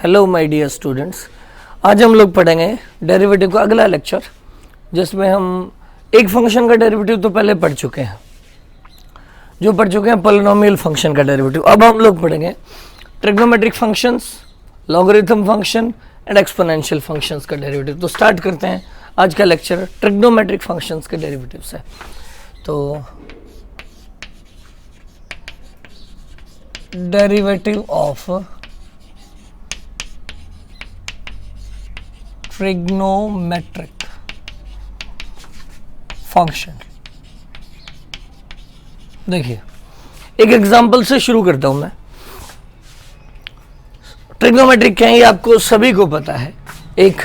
Hello my dear students, आज हम लोग पढ़ेंगे डेरिवेटिव का अगला लेक्चर, जिसमें हम एक फंक्शन का डेरिवेटिव तो पहले पढ़ चुके हैं, जो पढ़ चुके हैं पॉलिनोमियल फंक्शन का डेरिवेटिव। अब हम लोग पढ़ेंगे trigonometric functions, logarithm function and exponential functions का डेरिवेटिव। तो स्टार्ट करते हैं आज का लेक्चर ट्रिग्नोमेट्रिक फंक्शंस के डेरिवेटिव से। तो डेरिवेटिव ऑफ ट्रिग्नोमेट्रिक फंक्शन। देखिए, एक एग्जांपल से शुरू करता हूं मैं। ट्रिग्नोमेट्रिक क्या है ये आपको सभी को पता है। एक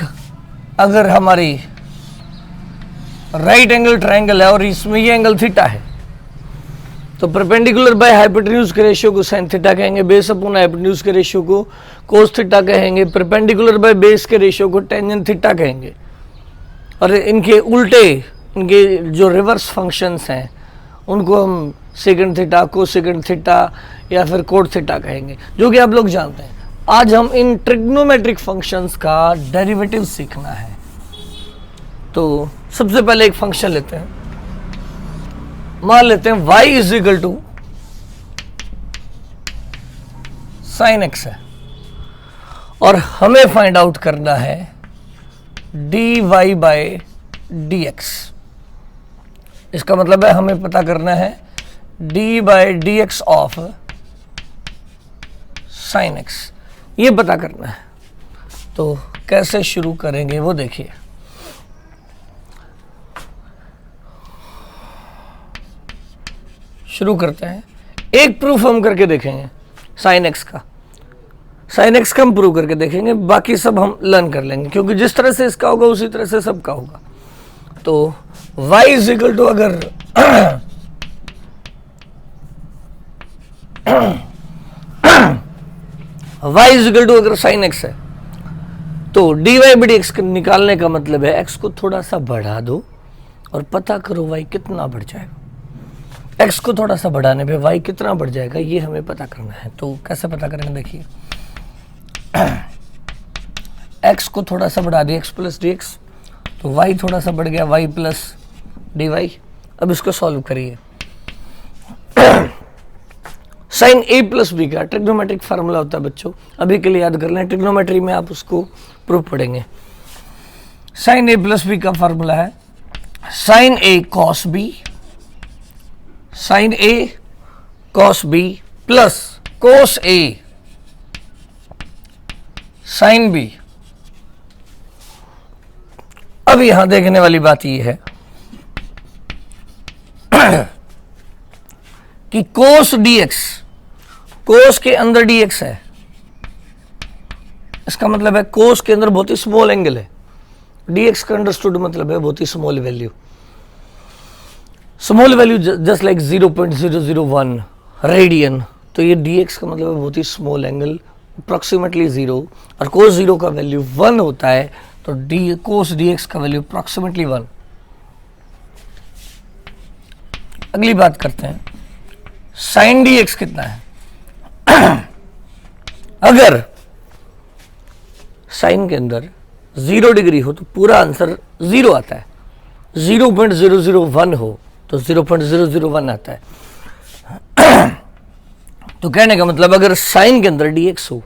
अगर हमारी राइट एंगल ट्रायंगल है और इसमें ये एंगल थीटा है, तो परपेंडिकुलर बाय हाइपोटेन्यूज के रेशियो को साइन थीटा कहेंगे, बेस अपॉन हाइपोटेन्यूज के रेशियो को कोस थीटा कहेंगे, परपेंडिकुलर बाय बेस के रेशियो को टेंजेंट थीटा कहेंगे, और इनके उल्टे, इनके जो रिवर्स फंक्शंस हैं उनको हम सेकंड थीटा, कोसेकंड थीटा या फिर कोट थीटा कहेंगे, जो कि आप लोग जानते हैं। आज हम इन ट्रिग्नोमेट्रिक फंक्शंस का डेरिवेटिव सीखना है। तो सबसे पहले एक फंक्शन लेते हैं, मान लेते हैं y is equal to sine x है, और हमें फाइंड आउट करना है dy बाय dx। इसका मतलब है हमें पता करना है d by dx of sine x, ये पता करना है। तो कैसे शुरू करेंगे वो देखिए। शुरू करते हैं, एक प्रूफ हम करके देखेंगे साइन एक्स का। साइन एक्स का हम प्रूव करके देखेंगे, बाकी सब हम लर्न कर लेंगे, क्योंकि जिस तरह से इसका होगा उसी तरह से सबका होगा। तो y इज इक्वल टू, अगर y इज इक्वल टू अगर साइन एक्स है, तो dy बाई dx निकालने का मतलब है x को थोड़ा सा बढ़ा दो और पता करो y कितना बढ़ जाएगा। x को थोड़ा सा बढ़ाने पे y कितना बढ़ जाएगा ये हमें पता करना है। तो कैसे पता करेंगे, देखिए। x को थोड़ा सा बढ़ा दिया, x प्लस डी एक्स, तो y थोड़ा सा बढ़ गया, y प्लस डी वाई। अब इसको सॉल्व करिए। साइन a प्लस बी का ट्रिग्नोमेट्रिक फार्मूला होता है बच्चों, अभी के लिए याद कर लें, ट्रिग्नोमेट्री में आप उसको प्रूफ पढ़ेंगे। साइन a प्लस बी का फार्मूला है sine a cos B, sine a cos b plus cos a sine b। अब यहां देखने वाली बात यह है कि कोस dx, कोस के अंदर dx है, इसका मतलब है कोस के अंदर बहुत ही स्मॉल एंगल है। dx का अंडरस्टूड मतलब है बहुत ही small value, small value just like 0.001 radian. तो ये dx का मतलब है बहुत ही स्मॉल एंगल, अप्रॉक्सीमेटली 0, और कोस 0 का वैल्यू 1 होता है, तो कोस dx का वैल्यू अप्रॉक्सीमेटली 1। अगली बात करते हैं, साइन dx कितना है। अगर साइन के अंदर 0 डिग्री हो तो पूरा आंसर 0 आता है, 0.001 हो तो 0.001 आता है। तो कहने का मतलब अगर साइन के अंदर dx हो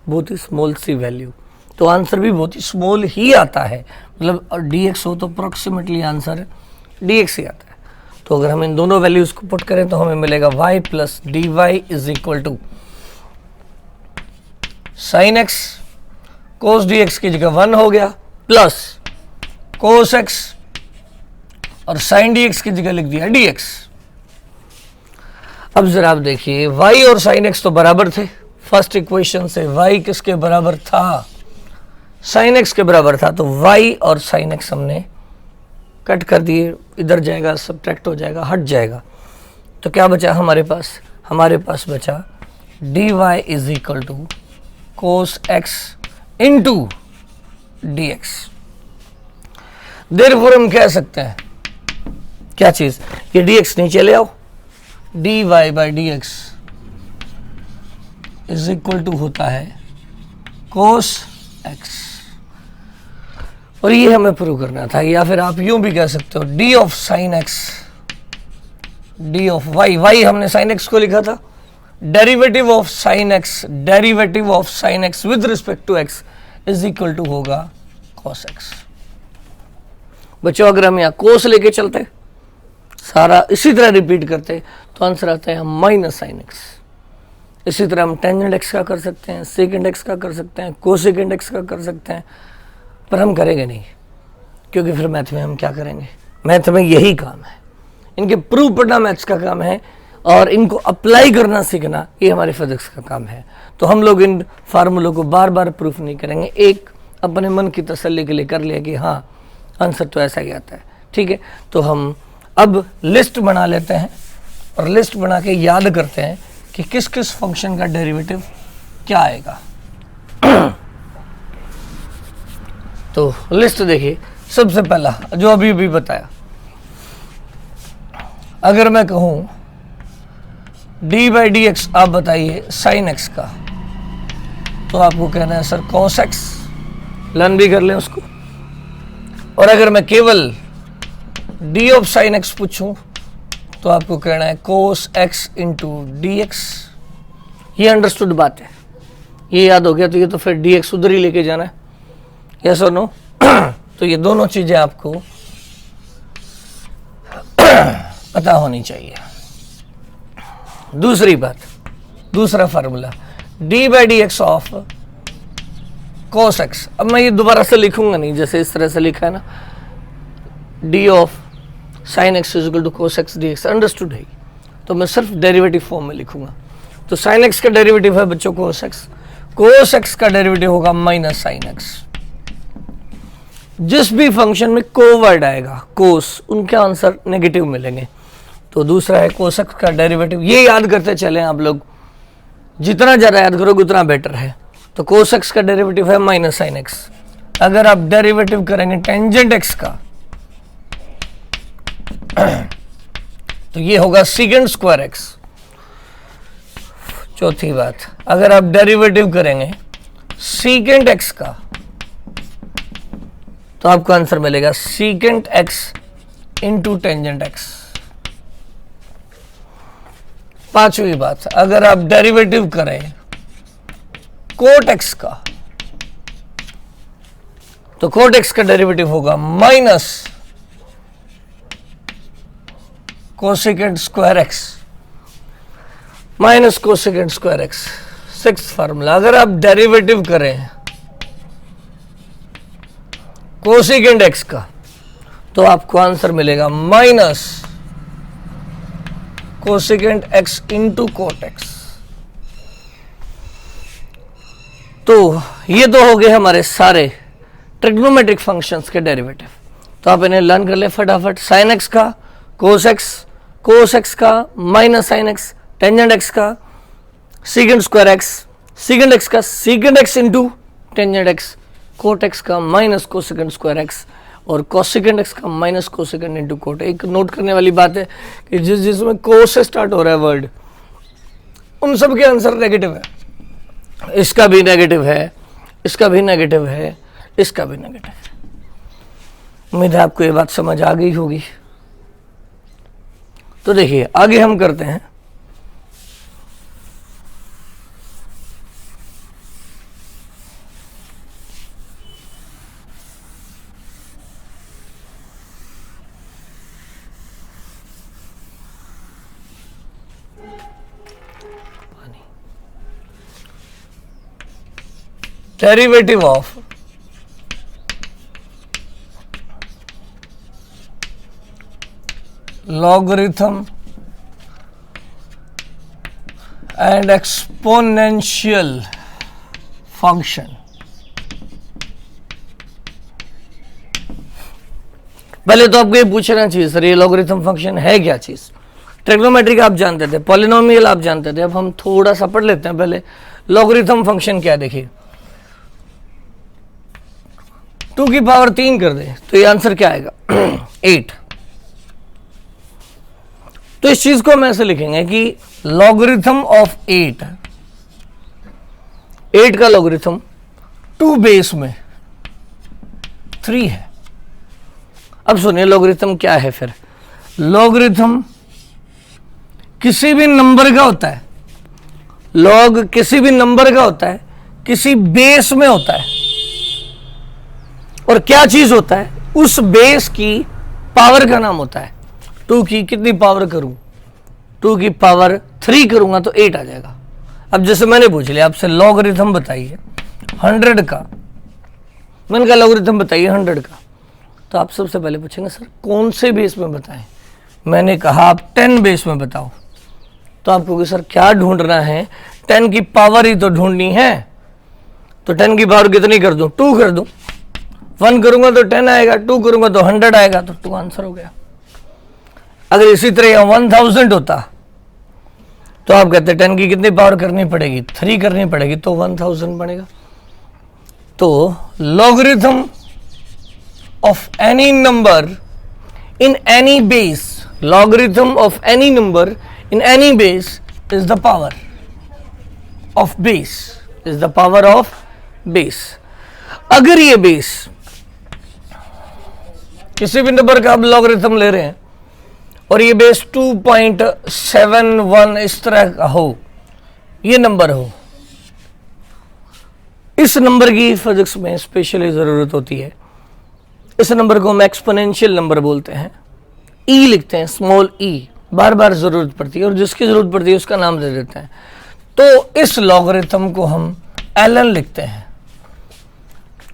बहुत ही स्मॉल सी वैल्यू, तो आंसर भी बहुत ही स्मॉल ही आता है। मतलब dx हो तो अप्रोक्सीमेटली आंसर dx ही आता है। तो अगर हम इन दोनों वैल्यूज को पुट करें तो हमें मिलेगा y plus d y is equal to sine x, cos d x की जगह 1 हो गया, प्लस कोस एक्स, और साइन डी एक्स की जगह लिख दिया dx। अब जरा आप देखिए, y और साइन एक्स तो बराबर थे, फर्स्ट इक्वेशन से y किसके बराबर था, साइन एक्स के बराबर था। तो y और साइन एक्स हमने कट कर दिए, इधर जाएगा, सब्ट्रैक्ट हो जाएगा, हट जाएगा। तो क्या बचा हमारे पास, हमारे पास बचा dy is equal to cos x into d x. Therefore हम कह सकते हैं क्या चीज, ये dx नीचे ले आओ, dy by dx is equal to होता है कोस एक्स, और ये हमें प्रूव करना था। या फिर आप यूं भी कह सकते हो d of sine x, d of y, y हमने साइन एक्स को लिखा था, derivative of sine x, derivative of sine x with respect to x is equal to होगा कॉस एक्स। बच्चों अगर हम यहाँ कोस लेके चलते, सारा इसी तरह रिपीट करते, तो आंसर आता है माइनस साइन एक्स। इसी तरह हम टेंजेंट एक्स का कर सकते हैं, सेकेंड एक्स का कर सकते हैं, कोसेकेंड एक्स का कर सकते हैं, पर हम करेंगे नहीं, क्योंकि फिर मैथ में हम क्या करेंगे, मैथ में यही काम है, इनके प्रूव पढ़ना मैथ्स का काम है, और इनको अप्लाई करना सीखना ये हमारे फिजिक्स का काम है। तो हम लोग इन फार्मूलों को बार बार प्रूफ नहीं करेंगे, एक अपने मन की तसल्ली के लिए कर लिया कि हाँ आंसर तो ऐसा ही आता है, ठीक है। तो हम अब लिस्ट बना लेते हैं, और लिस्ट बना के याद करते हैं कि किस किस फंक्शन का डेरिवेटिव क्या आएगा। तो लिस्ट देखिए, सबसे पहला जो अभी भी बताया, अगर मैं कहूं डी बाई डी एक्स, आप बताइए साइन एक्स का, तो आपको कहना है सर कॉस एक्स, लर्न भी कर लें उसको। और अगर मैं केवल डी ऑफ साइन एक्स पूछूं, तो आपको कहना है कोस एक्स इंटू डी एक्स। ये अंडरस्टूड बात है, ये याद हो गया, तो ये तो फिर डी एक्स उधर ही लेके जाना है, यस और नो। तो ये दोनों चीजें आपको पता होनी चाहिए। दूसरी बात, दूसरा formula D by D x of cos x. अब मैं ये दोबारा से लिखूंगा नहीं, जैसे इस तरह से लिखा है ना, d of sine x is equal to cos x d x, understood है, तो मैं सिर्फ डेरिवेटिव फॉर्म में लिखूंगा। तो साइन एक्स का डेरिवेटिव है बच्चों कोस एक्स का डेरिवेटिव होगा माइनस साइन एक्स। जिस भी फंक्शन में को वर्ड आएगा कोस, उनके आंसर नेगेटिव मिलेंगे। तो दूसरा है कोस एक्स का डेरिवेटिव, ये याद करते चलें आप लोग, जितना ज़्यादा याद करोगे उतना बेटर है। तो कोस एक्स का डेरिवेटिव है माइनस साइन एक्स। अगर आप डेरिवेटिव करेंगे टेंजेंट एक्स का, तो ये होगा सीकेंड स्क्वायर एक्स। चौथी बात, अगर आप डेरिवेटिव करेंगे सीकेंट एक्स का, तो आपको आंसर मिलेगा secant x into tangent x. पांचवी बात, अगर आप डेरिवेटिव करें कोट एक्स का, तो कोट एक्स का डेरिवेटिव होगा minus cosecant square x, minus cosecant square x. Sixth formula, अगर आप डेरिवेटिव करें कोसेकेंट एक्स का, तो आपको आंसर मिलेगा minus cosecant x into cot x. तो ये तो हो गए हमारे सारे ट्रिग्नोमेट्रिक फंक्शंस के डेरिवेटिव। तो आप इन्हें लर्न कर ले फटाफट। साइन एक्स का, कोस एक्स का, minus sine x, tangent x का, secant square x, secant x का secant x into tangent x, cot x का माइनस कोसेकेंट स्क्वायर एक्स, और कोसेकेंट एक्स का माइनस कोसेकेंट इंटू कोट। एक note करने वाली बात है कि जिसमें कोस से स्टार्ट हो रहा है वर्ड, उन सब के आंसर नेगेटिव है। इसका भी नेगेटिव है, इसका भी नेगेटिव है, इसका भी नेगेटिव है। उम्मीद है आपको ये बात समझ आ गई होगी। तो देखिए आगे हम करते हैं। Derivative of logarithm and exponential function। पहले तो आपको ये पूछना चाहिए सर ये लॉगरिथम फंक्शन है क्या चीज। ट्रिग्नोमेट्रिक आप जानते थे, पॉलिनोमियल आप जानते थे, अब हम थोड़ा सा पढ़ लेते हैं पहले लॉगरिथम फंक्शन क्या। देखिए 2 की पावर 3 कर दे तो ये आंसर क्या आएगा 8। तो इस चीज को हम ऐसे लिखेंगे कि लॉगरिथम ऑफ 8 का लॉगरिथम 2 बेस में 3 है। अब सुनिए लॉगरिथम क्या है फिर। लॉगरिथम किसी भी नंबर का होता है, लॉग किसी भी नंबर का होता है, किसी बेस में होता है, और क्या चीज होता है, उस बेस की पावर का नाम होता है। 2 की कितनी पावर करूं, 2 की पावर 3 करूंगा तो 8 आ जाएगा। अब जैसे मैंने पूछ लिया आपसे लॉगरिथम बताइए 100 का, मैंने कहा लॉगरिथम बताइए 100 का, तो आप सबसे पहले पूछेंगे सर कौन से बेस में बताएं। मैंने कहा आप 10 बेस में बताओ, तो आप कहोगे सर क्या ढूंढना है, 10 की पावर ही तो ढूंढनी है। तो 10 की पावर कितनी कर दूं, 2 कर दूं। 1 करूंगा तो 10 आएगा, 2 करूंगा तो 100 आएगा, तो 2 आंसर हो गया। अगर इसी तरह 1000 होता तो आप कहते 10 की कितनी पावर करनी पड़ेगी, 3 करनी पड़ेगी, तो 1000 बनेगा। तो logarithm of any number in any base, logarithm of any number in any base is the power of base, is the power of base. अगर ये बेस किसी भी नंबर का आप लॉगरिथम ले रहे हैं और ये बेस 2.71 इस तरह का हो, ये नंबर हो, इस नंबर की फिजिक्स में स्पेशली जरूरत होती है। इस नंबर को हम एक्सपोनेंशियल नंबर बोलते हैं, ई लिखते हैं, स्मॉल ई, बार बार जरूरत पड़ती है और जिसकी जरूरत पड़ती है उसका नाम दे देते हैं। तो इस लॉगरिथम को हम ln लिखते हैं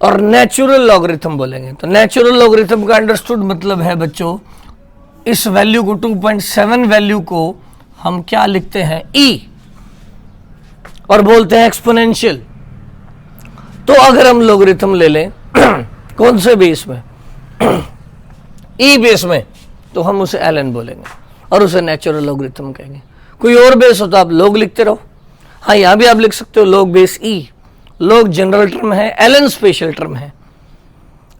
और नेचुरल लॉगरिथम बोलेंगे। तो नेचुरल लॉगरिथम का अंडरस्टूड मतलब है बच्चों, इस वैल्यू को 2.7 वैल्यू को हम क्या लिखते हैं, e, और बोलते हैं एक्सपोनेंशियल। तो अगर हम लॉगरिथम ले लें कौन से बेस में, e बेस में, तो हम उसे ln बोलेंगे और उसे नेचुरल लॉगरिथम कहेंगे। कोई और बेस हो तो आप log लिखते रहो। हाँ, यहां भी आप लिख सकते हो log base e, log general term है, ln स्पेशल टर्म है।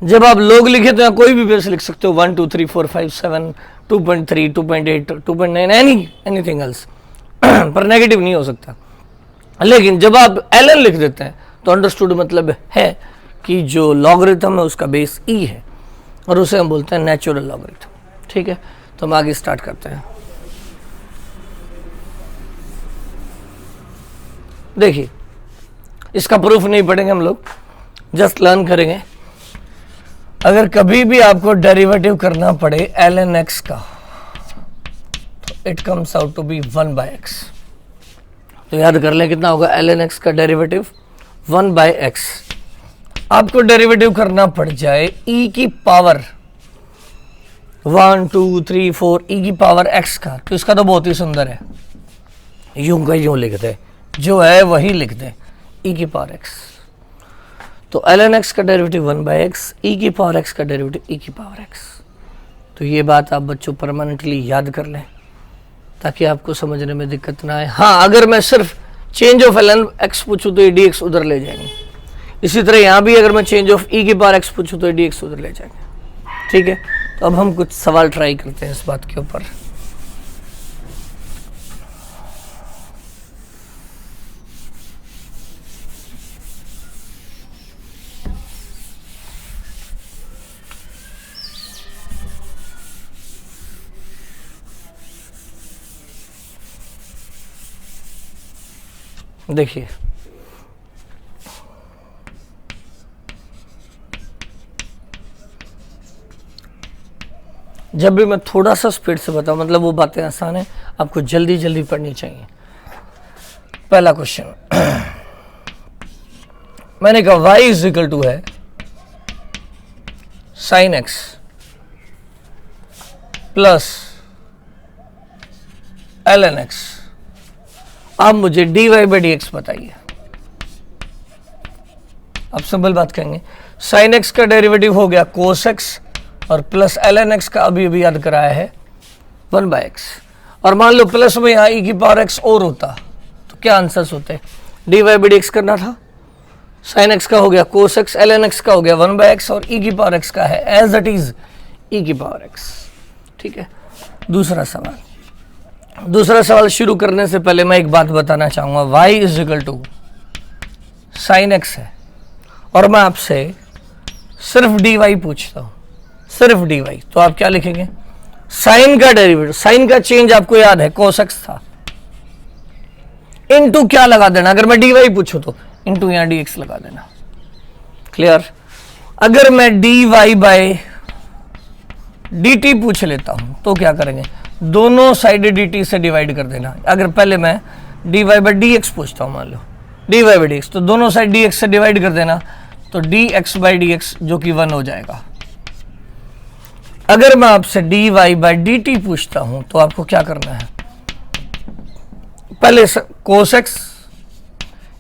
जब आप log लिखे तो कोई भी बेस लिख सकते हो, 1 2 3 4 5 7 2.3 2.8 2.9 एनीथिंग एल्स, पर नेगेटिव नहीं हो सकता। लेकिन जब आप ln लिख देते हैं तो अंडरस्टूड मतलब है कि जो लॉगरिथम है उसका बेस e है और उसे हम बोलते हैं नेचुरल लॉगरिथम। ठीक है, तो हम आगे स्टार्ट करते हैं। देखिए, इसका प्रूफ नहीं पढ़ेंगे हम लोग, जस्ट लर्न करेंगे। अगर कभी भी आपको डेरिवेटिव करना पड़े ln x का, तो it comes out to be 1/x। तो याद कर लें कितना होगा ln x का डेरिवेटिव, 1/x। आपको डेरिवेटिव करना पड़ जाए e की पावर 1 2 3 4 e की पावर x का, तो इसका तो बहुत ही सुंदर है, यूं का यूं लिख दे, जो है वही लिख दे, e की पावर x। तो ln x का डेरिवेटिव 1/x, e की पावर x का डेरिवेटिव e की पावर x। तो ये बात आप बच्चों परमानेंटली याद कर लें ताकि आपको समझने में दिक्कत ना आए। हाँ, अगर मैं सिर्फ चेंज ऑफ ln x पूछूं तो ये dx उधर ले जाएंगे। इसी तरह यहाँ भी अगर मैं चेंज ऑफ e की पावर x पूछूं तो ये dx उधर ले जाएंगे। ठीक है, तो अब हम कुछ सवाल ट्राई करते हैं इस बात के ऊपर। देखिए, जब भी मैं थोड़ा सा स्पीड से बताऊं, मतलब वो बातें आसान है, आपको जल्दी जल्दी पढ़नी चाहिए। पहला क्वेश्चन मैंने कहा y इज इक्वल टू है sin x plus ln x। आप मुझे dy बाई dx बताइए। अब सिंपल बात कहेंगे, sin x का डेरिवेटिव हो गया cos x और प्लस ln x का अभी अभी याद कराया है 1/x। और मान लो प्लस में यहाँ e की पावर x और होता तो क्या आंसर्स होते, dy बाई dx करना था, sin x का हो गया cos x, ln x का हो गया 1/x और e की पावर x का है एज इट इज e की पावर x। ठीक है, दूसरा सवाल शुरू करने से पहले मैं एक बात बताना चाहूंगा, y is equal to sin x है और मैं आपसे सिर्फ dy पूछता हूं, सिर्फ dy, तो आप क्या लिखेंगे? साइन का डेरिवेटिव, साइन का चेंज आपको याद है cos x था, इनटू क्या लगा देना, अगर मैं dy पूछूं तो इनटू यहां dx लगा देना। क्लियर? अगर मैं dy बाय dt पूछ लेता हूं तो क्या करेंगे? दोनों साइड dt से डिवाइड कर देना। अगर पहले मैं dy बाय dx पूछता हूं, मान लो dy बाय dx, तो दोनों साइड dx से डिवाइड कर देना, तो dx बाय dx जो कि 1 हो जाएगा। अगर मैं आपसे dy बाय dt पूछता हूं तो आपको क्या करना है? पहले cos x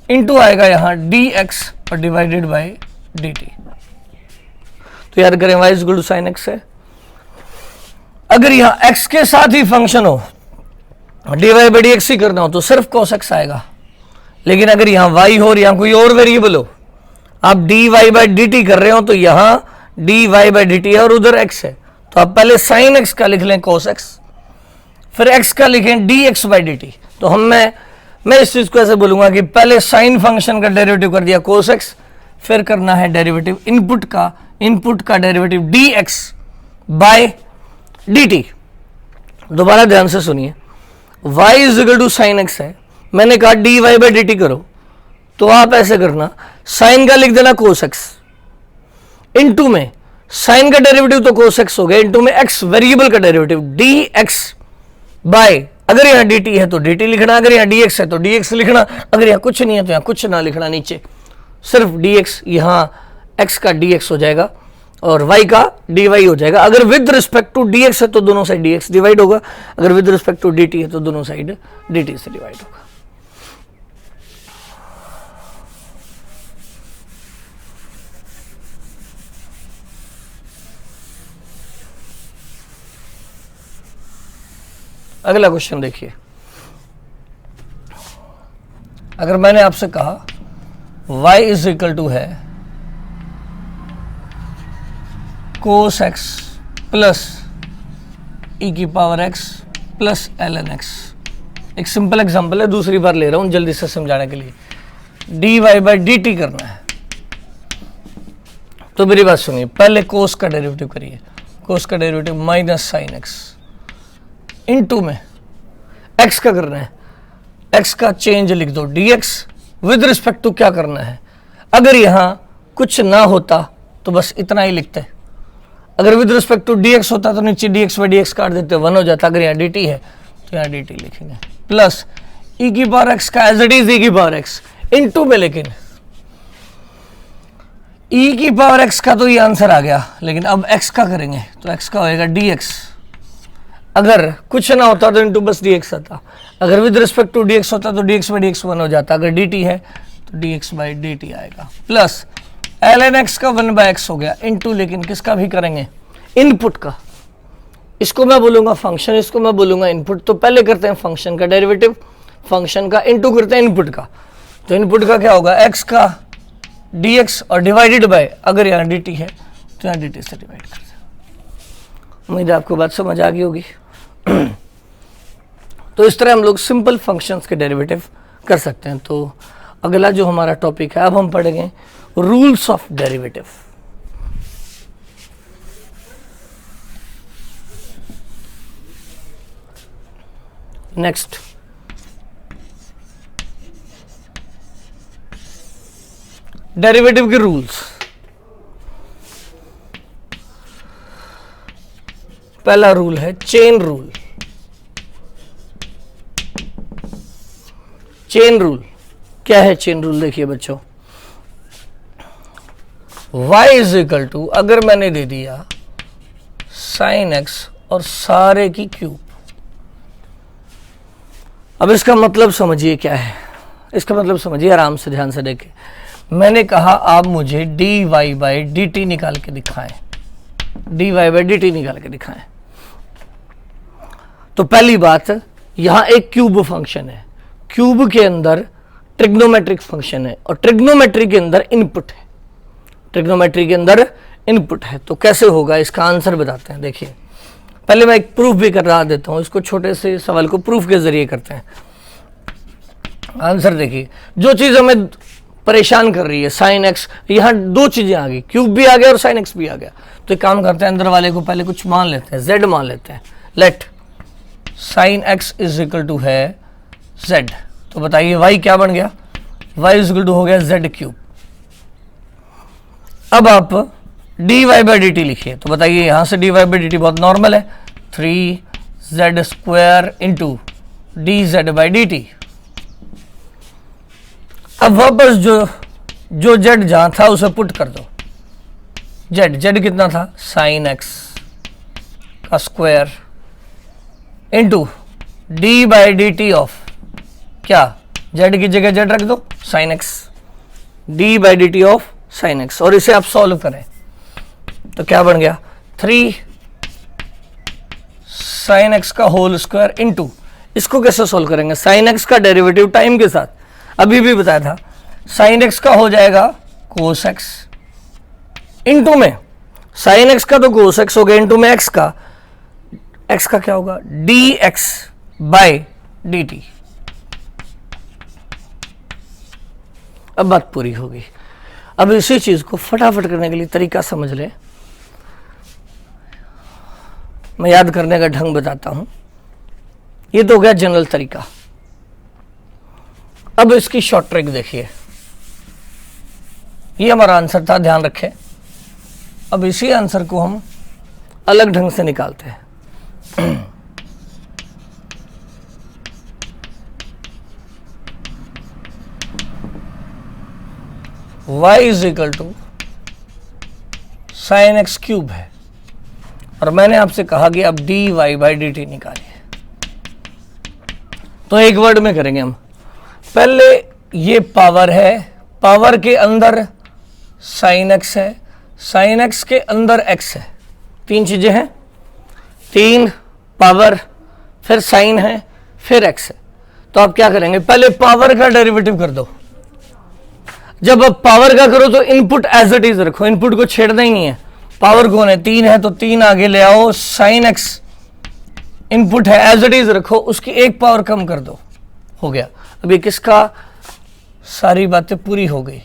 इंटू आएगा यहां dx और डिवाइडेड बाय dt। तो याद करें y equal to sine x है। अगर यहां x के साथ ही फंक्शन हो, dy बाय dx ही करना हो तो सिर्फ cos x आएगा। लेकिन अगर यहां y हो और यहां कोई और वेरिएबल हो, आप dy बाय dt कर रहे हो तो यहां dy बाय dt है और उधर x है, तो आप पहले sin x का लिख लें cos x, फिर x का लिखें dx बाय dt। तो मैं इस चीज को ऐसे बोलूंगा कि पहले साइन फंक्शन का डेरिवेटिव कर दिया cos x, फिर करना है डेरिवेटिव इनपुट का डेरिवेटिव dx बाय dt। दोबारा ध्यान से सुनिए, y is equal to sine x है, मैंने कहा dy बाय dt करो, तो आप ऐसे करना, साइन का लिख देना cos x, इनटू में साइन का डेरिवेटिव तो cos x हो गया, इनटू में x वेरिएबल का डेरिवेटिव dx बाय, अगर यहां dt है तो dt लिखना, अगर यहां dx है तो dx लिखना, अगर यहां कुछ नहीं है तो यहां कुछ ना लिखना, नीचे सिर्फ dx, यहां x का dx हो जाएगा और y का dy हो जाएगा। अगर विद रिस्पेक्ट टू dx है तो दोनों साइड dx डिवाइड होगा, अगर विद रिस्पेक्ट टू dt है तो दोनों साइड dt से डिवाइड होगा। अगला क्वेश्चन देखिए, अगर मैंने आपसे कहा y इज इक्वल टू है cos x प्लस e की power x plus ln x, एक सिंपल एग्जांपल है, दूसरी बार ले रहा हूं जल्दी से समझाने के लिए, dy बाय dt करना है। तो मेरी बात सुनिए, पहले cos का डेरिवेटिव करिए, cos का derivative minus sine x, into में x का करना है, x का चेंज लिख दो dx, विद रिस्पेक्ट टू क्या करना है? अगर यहां कुछ ना होता तो बस इतना ही लिखते, अगर विद रिस्पेक्ट टू dx होता तो नीचे dx बाय dx काट देते, 1 हो जाता। अगर यहाँ dt है तो यहाँ dt लिखेंगे, प्लस e की पावर x का एज इट इज e की पावर x, इनटू में लेकिन e की पावर x का तो ये आंसर आ गया, लेकिन अब x का करेंगे तो x का होएगा dx, अगर कुछ ना होता तो इनटू बस dx आता, अगर विद रिस्पेक्ट टू dx होता तो dx बाय dx 1 हो जाता, अगर dt है तो dx बाय dt आएगा, प्लस ln x का 1 बाय x हो गया, इनटू लेकिन किसका भी करेंगे? इनपुट का। इसको मैं बोलूंगा फंक्शन, इसको मैं बोलूंगा इनपुट। तो पहले करते हैं फंक्शन का डेरिवेटिव, फंक्शन का इनटू करते हैं इनपुट का। तो इनपुट का क्या होगा? x का dx और डिवाइडेड बाय, अगर यहाँ dt है तो यहाँ dt से डिवाइड करते हैं। उम्मीद है आपको बात समझ आ गई होगी। तो इस तरह हम लोग सिंपल फंक्शंस के डेरिवेटिव कर सकते हैं। तो अगला जो हमारा टॉपिक है, अब हम पढ़ेंगे rules of derivative. Next, derivative के रूल्स। पहला रूल है चेन रूल। चेन रूल क्या है? चेन रूल देखिए बच्चों, y इज इक्वल टू, अगर मैंने दे दिया साइन x और सारे की क्यूब, अब इसका मतलब समझिए क्या है। इसका मतलब समझिए आराम से, ध्यान से देखें। मैंने कहा आप मुझे dy बाय dt निकाल के दिखाएं, dy बाय dt निकाल के दिखाएं। तो पहली बात, यहां एक क्यूब फंक्शन है, क्यूब के अंदर ट्रिग्नोमेट्रिक फंक्शन है और ट्रिग्नोमेट्री के अंदर इनपुट है, ट्रिग्नोमेट्री के अंदर इनपुट है। तो कैसे होगा, इसका आंसर बताते हैं। देखिए, पहले मैं एक प्रूफ भी करा देता हूं, इसको छोटे से सवाल को प्रूफ के जरिए करते हैं। आंसर देखिए, जो चीज हमें परेशान कर रही है, साइन एक्स, यहाँ दो चीजें आ गई, क्यूब भी आ गया और साइन एक्स भी आ गया। तो एक काम करते हैं, अंदर वाले को पहले कुछ मान लेते हैं, z मान लेते हैं। Let sine x is equal to है z। तो बताइए y क्या बन गया, y इज इक्वल टू हो गया z क्यूब। अब आप dy बाई डी टी लिखिए। तो बताइए यहां से dy बाई डी टी बहुत नॉर्मल है, 3z square into D Z by d T. अब वापस जो z जहां था उसे पुट कर दो। z कितना था, साइन एक्स का square into D by d T of क्या, z की जगह z रख दो, sign x, D by d T of sine x. और इसे आप सॉल्व करें तो क्या बन गया, 3 साइन एक्स का होल स्क्वायर इंटू, इसको कैसे सॉल्व करेंगे, साइन एक्स का डेरिवेटिव टाइम के साथ, अभी भी बताया था, साइन एक्स का हो जाएगा कोस एक्स, इंटू में साइन एक्स का तो कोस एक्स हो गया, इंटू में एक्स का क्या होगा, D x by d T. अब बात पूरी होगी। अब इसी चीज को फटाफट करने के लिए तरीका समझ ले, मैं याद करने का ढंग बताता हूं। ये तो हो गया जनरल तरीका। अब इसकी शॉर्ट ट्रिक देखिए, ये हमारा आंसर था, ध्यान रखें। अब इसी आंसर को हम अलग ढंग से निकालते हैं। y is equal to sine x cube है, और मैंने आपसे कहा कि आप d y by d t निकालिए। तो एक वर्ड में करेंगे हम, पहले ये पावर है, पावर के अंदर साइन एक्स है, साइन एक्स के अंदर एक्स है, तीन चीजें हैं, 3 पावर, फिर साइन है, फिर एक्स है। तो आप क्या करेंगे, पहले पावर का डेरिवेटिव कर दो। जब आप पावर का करो तो इनपुट एज इट इज रखो, इनपुट को छेड़ना ही नहीं है। पावर कौन है, 3 है तो 3 आगे ले आओ, साइन एक्स इनपुट है, एज इट इज रखो, उसकी एक पावर कम कर दो, हो गया। अभी किसका, सारी बातें पूरी हो गई,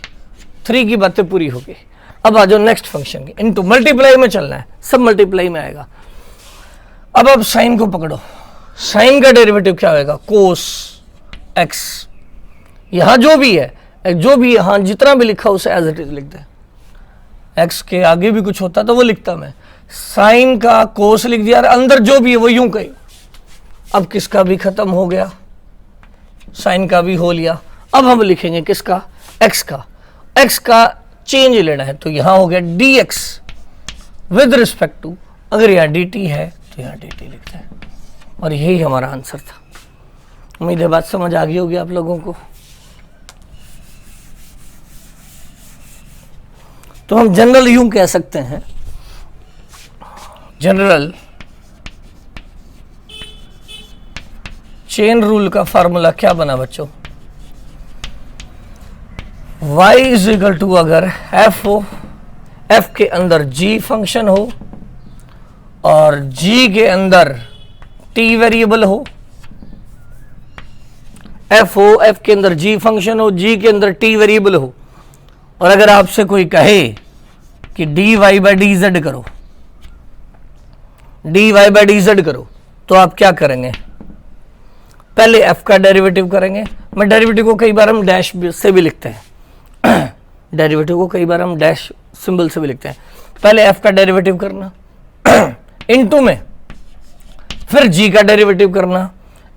3 की बातें पूरी हो गई। अब आ जाओ नेक्स्ट फंक्शन की, इनटू मल्टीप्लाई में चलना है, सब मल्टीप्लाई में आएगा। अब आप साइन को पकड़ो, साइन का डेरिवेटिव क्या होगा, कोस एक्स, यहां जो भी है, यहां जितना भी लिखा उसे एज इट इज लिख दे। एक्स के आगे भी कुछ होता तो वो लिखता मैं, साइन का कोस लिख दिया, अंदर जो भी है वो यूं कही। अब किसका भी खत्म हो गया, साइन का भी हो लिया। अब हम लिखेंगे किसका, एक्स का, एक्स का चेंज लेना है, तो यहां हो गया d x with respect to, अगर यहां डी टी है तो यहां डी टी लिखते हैं, और यही हमारा आंसर था। उम्मीद है बात समझ आ गई होगी आप लोगों को। तो हम जनरल यूं कह सकते हैं, जनरल चेन रूल का फार्मूला क्या बना बच्चों, y इज इक्वल टू, अगर f हो, f के अंदर g फंक्शन हो और g के अंदर t वेरिएबल हो, f हो, f के अंदर g फंक्शन हो, g के अंदर t वेरिएबल हो, और अगर आपसे कोई कहे कि dy बाई डी जेड करो, dy बाई डी जेड करो, तो आप क्या करेंगे, पहले f का डेरिवेटिव करेंगे। मैं डेरिवेटिव को कई बार हम डैश से भी लिखते हैं, डेरिवेटिव को कई बार हम डैश सिंबल से भी लिखते हैं। पहले f का डेरिवेटिव करना, इनटू में फिर g का डेरिवेटिव करना,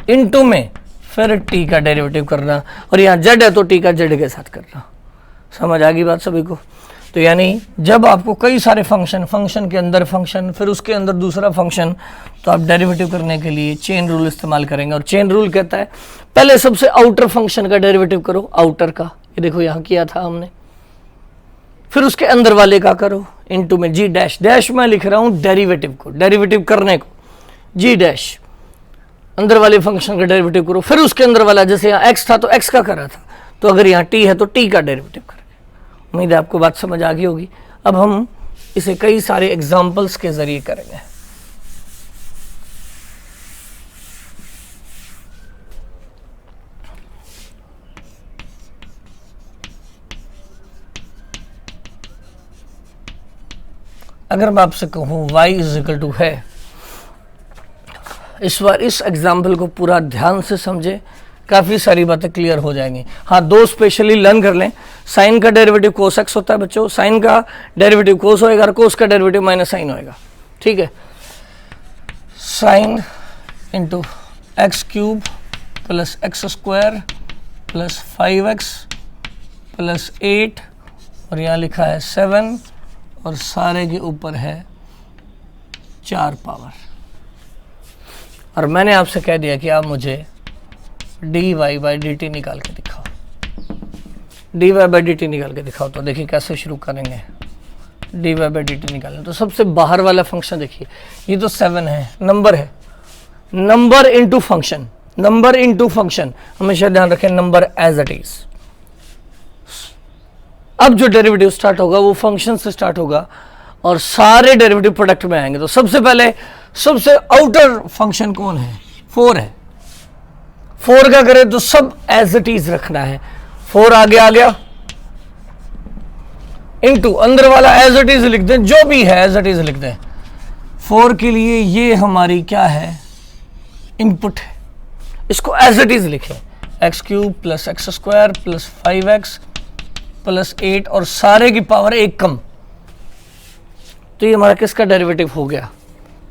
इनटू में फिर t का डेरिवेटिव करना, और यहाँ z है तो t का z के साथ करना। समझ आ गई बात सभी को। तो यानी जब आपको कई सारे फंक्शन के अंदर फंक्शन, फिर उसके अंदर दूसरा फंक्शन, तो आप डेरिवेटिव करने के लिए चेन रूल इस्तेमाल करेंगे। और चेन रूल कहता है पहले सबसे आउटर फंक्शन का डेरिवेटिव करो, आउटर का, ये देखो यहाँ किया था हमने, फिर उसके अंदर वाले का करो, इनटू में जी डैश, डैश मैं लिख रहा हूँ डेरिवेटिव को, डेरिवेटिव करने को, जी डैश, अंदर वाले फंक्शन का डेरिवेटिव करो, फिर उसके अंदर वाला, जैसे यहाँ एक्स था तो एक्स का करा था, तो अगर यहाँ टी है तो टी का डेरिवेटिव करेंगे। उम्मीद है आपको बात समझ आ गई होगी। अब हम इसे कई सारे एग्जाम्पल्स के जरिए करेंगे। अगर मैं आपसे कहूँ y इज इक्वल टू है, इस बार इस एग्जाम्पल को पूरा ध्यान से समझे, काफ़ी सारी बातें क्लियर हो जाएंगी। हाँ, दो स्पेशली लर्न कर लें। साइन का डेरिवेटिव कोस एक्स होता है बच्चों, साइन का डेरिवेटिव कोस होएगा और कोस का डेरिवेटिव माइनस साइन होएगा। ठीक है, sine into x cube plus x square plus 5x plus 8 और यहाँ लिखा है 7 और सारे के ऊपर है 4 पावर। और मैंने आपसे कह दिया कि आप मुझे dy बाई डी टी निकाल के दिखाओ, dy बाई डी टी निकाल के दिखाओ। तो देखिए कैसे शुरू करेंगे, dy बाई डी टी निकालें। तो सबसे बाहर वाला फंक्शन देखिए, ये तो 7 है, नंबर है, number into function, number into function, हमेशा ध्यान रखें नंबर एज इट इज। अब जो डेरिवेटिव स्टार्ट होगा वो फंक्शन से स्टार्ट होगा और सारे डेरिवेटिव प्रोडक्ट में आएंगे। तो सबसे पहले सबसे आउटर फंक्शन कौन है, 4 है। 4 का करें तो सब एज इट इज रखना है, 4 आगे आ गया इनटू अंदर वाला एज इट इज लिख दें, जो भी है एज इट इज लिख दें। 4 के लिए ये हमारी क्या है, इनपुट है, इसको एज इट इज लिखें, x cube plus x square plus 5x plus 8 और सारे की पावर 1 कम। तो ये हमारा किसका डेरिवेटिव हो गया,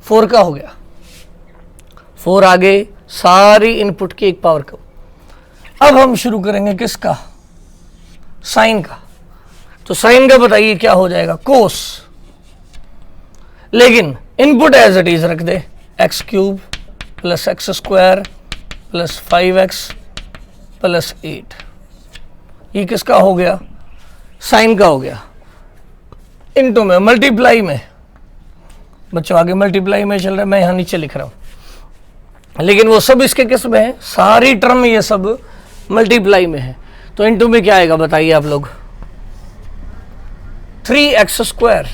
4 का हो गया। 4 आगे, सारी इनपुट की 1 पावर कम। अब हम शुरू करेंगे किसका, साइन का। तो साइन का बताइए क्या हो जाएगा, कोस, लेकिन इनपुट एज इट इज रख दे, x cube plus x square plus 5x plus 8। ये किसका हो गया, साइन का हो गया। इनटू में मल्टीप्लाई में, बच्चों आगे मल्टीप्लाई में चल रहा है, मैं यहाँ नीचे लिख रहा हूँ, लेकिन वो सब इसके किस में है, सारी टर्म ये सब मल्टीप्लाई में है। तो इनटू में क्या आएगा बताइए आप लोग, 3x स्क्वायर।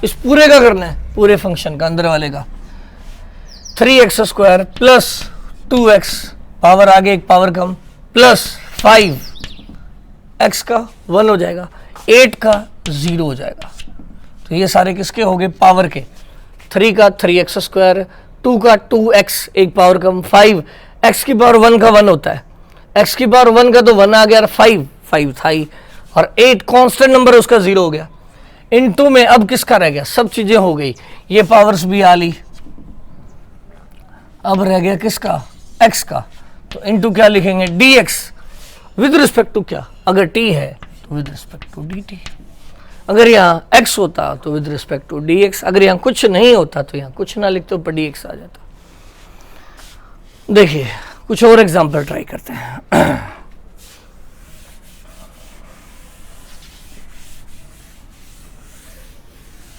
इस पूरे का करना है, पूरे फंक्शन का, अंदर वाले का, 3x square plus 2x, power आगे 1 पावर कम, प्लस 5x का 1 हो जाएगा, 8 का 0 हो जाएगा। तो ये सारे किसके हो गए, पावर के। 3 का 3x स्क्वायर, 2 का 2x 1 पावर कम, 5 x की पावर 1 का 1 होता है, x की पावर 1 का तो 1 आ गया, और 5 था ही, और 8 कांस्टेंट नंबर उसका 0 हो गया। इनटू में अब किसका रह गया, सब चीजें हो गई, ये पावर्स भी आ ली, अब रह गया किसका, x का। तो इनटू क्या लिखेंगे, dx विद रिस्पेक्ट टू क्या, अगर t है तो विद रिस्पेक्ट टू dt, अगर यहाँ x होता तो विद रिस्पेक्ट टू dx, अगर यहाँ कुछ नहीं होता तो यहाँ कुछ ना लिखते ऊपर dx आ जाता। देखिए कुछ और एग्जांपल ट्राई करते हैं।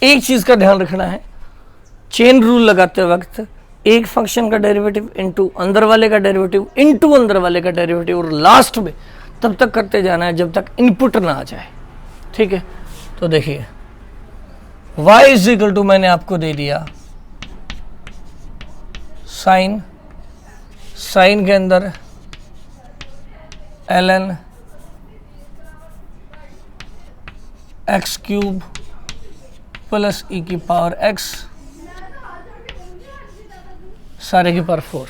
एक चीज का ध्यान रखना है, चेन रूल लगाते वक्त एक फंक्शन का डेरिवेटिव इनटू अंदर वाले का डेरिवेटिव इनटू अंदर वाले का डेरिवेटिव, और लास्ट में तब तक करते जाना है जब तक इनपुट ना आ जाए। ठीक है, तो देखिए y इज इक्वल टू, मैंने आपको दे दिया साइन, साइन के अंदर ln x cube plus e की पावर x सारे की power 4,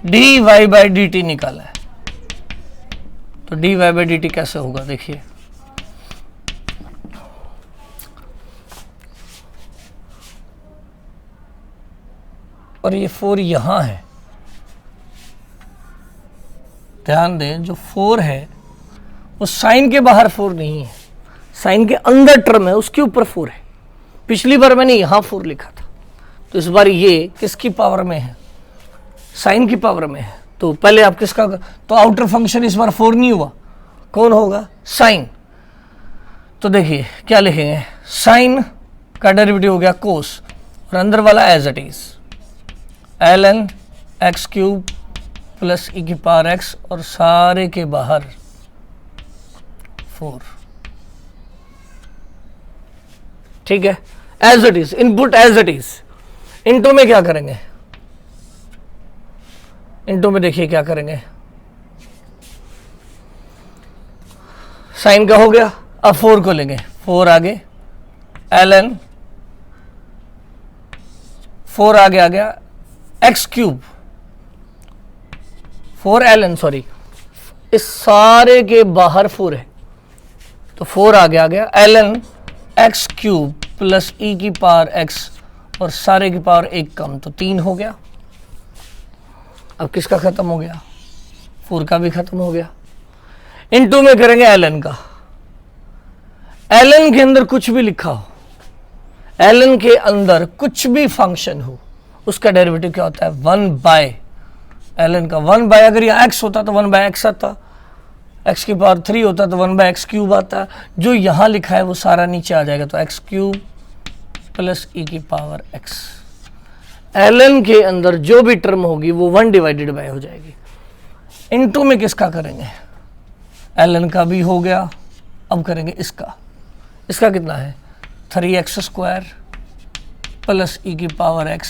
dy by d T निकाला है। तो dy बाई डी टी कैसे होगा, देखिए और ये 4 यहां है, ध्यान दें जो 4 है वो साइन के बाहर 4 नहीं है, साइन के अंदर टर्म है, उसके ऊपर 4 है। पिछली बार मैंने यहां 4 लिखा था, तो इस बार ये किसकी पावर में है, साइन की पावर में है। तो पहले आप किसका, तो आउटर फंक्शन इस बार 4 नहीं हुआ, कौन होगा, साइन। तो देखिए क्या लिखेंगे, साइन का डेरिवेटिव हो गया कोस, और अंदर वाला as it is ln x cube plus e की पावर एक्स, और सारे के बाहर 4। ठीक है, as it is, input as it is. Into में क्या करेंगे, इनटू में देखिए क्या करेंगे, साइन का हो गया। अब 4 को लेंगे, 4 आगे ln 4 आगे आ गया एक्स क्यूब 4 ln, सॉरी इस सारे के बाहर 4 है तो 4 आगे आ गया ln x cube plus e की पावर एक्स और सारे की पावर 1 कम तो 3 हो गया। अब किसका खत्म हो गया? 4 का भी खत्म हो गया। इनटू में करेंगे ln का। ln के अंदर कुछ भी लिखा हो, ln के अंदर कुछ भी फंक्शन हो, उसका डेरिवेटिव क्या होता है? 1 बाय ln का 1 बाय, अगर यह x होता तो 1 बाय x आता, x की पावर 3 होता तो 1 बाय एक्स क्यूब आता। जो यहां लिखा है वो सारा नीचे आ जाएगा तो एक्स क्यूब प्लस ई की पावर x। ln के अंदर जो भी टर्म होगी वो 1 डिवाइडेड बाय हो जाएगी। इनटू में किसका करेंगे? ln का भी हो गया। अब करेंगे इसका। इसका कितना है? 3x स्क्वायर प्लस ई की पावर x,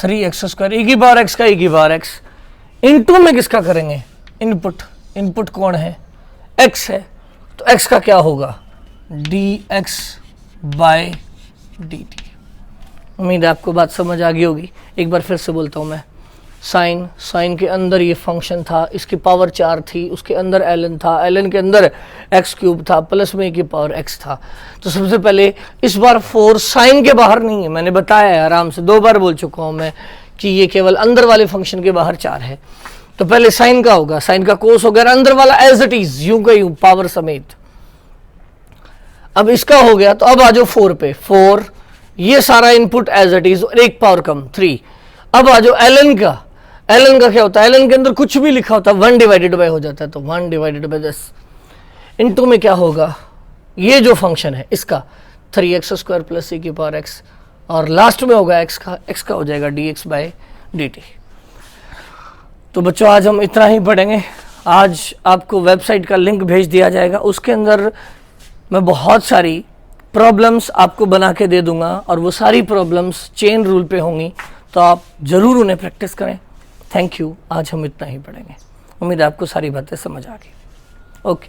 3x स्क्वायर ई की पावर x का ई की पावर x। इनटू में किसका करेंगे? इनपुट। इनपुट कौन है? x है तो x का क्या होगा? dx by dt। उम्मीद है आपको बात समझ आ गई होगी। एक बार फिर से बोलता हूँ मैं। साइन के अंदर ये फंक्शन था, इसकी पावर 4 थी, उसके अंदर ln था, ln के अंदर एक्स क्यूब था, प्लस में की पावर x था। तो सबसे पहले इस बार 4 साइन के बाहर नहीं है, मैंने बताया है आराम से 2 बार बोल चुका हूँ मैं कि ये केवल अंदर वाले फंक्शन के बाहर 4 है। तो पहले साइन का होगा, साइन का कोस हो गया, अंदर वाला एज इट इज यूं का यूं पावर समेत। अब इसका हो गया तो अब आ जाओ 4 पे। 4 ये सारा इनपुट एज इट इज और 1 पावर कम 3। अब आ जाओ ln का। ln का क्या होता है? ln के अंदर कुछ भी लिखा होता है 1 डिवाइडेड बाय हो जाता है तो 1 डिवाइडेड बाय 10। इनटू में क्या होगा? ये जो फंक्शन है इसका 3x स्क्वायर प्लस ई की पावर x और लास्ट में होगा x का हो जाएगा dx बाय dt। तो बच्चों आज हम इतना ही पढ़ेंगे। आज आपको वेबसाइट का लिंक भेज दिया जाएगा, उसके अंदर मैं बहुत सारी प्रॉब्लम्स आपको बना के दे दूंगा और वो सारी प्रॉब्लम्स चेन रूल पे होंगी, तो आप ज़रूर उन्हें प्रैक्टिस करें। Thank you. आज हम इतना ही पढ़ेंगे। उम्मीद है आपको सारी बातें समझ आ गई। ओके।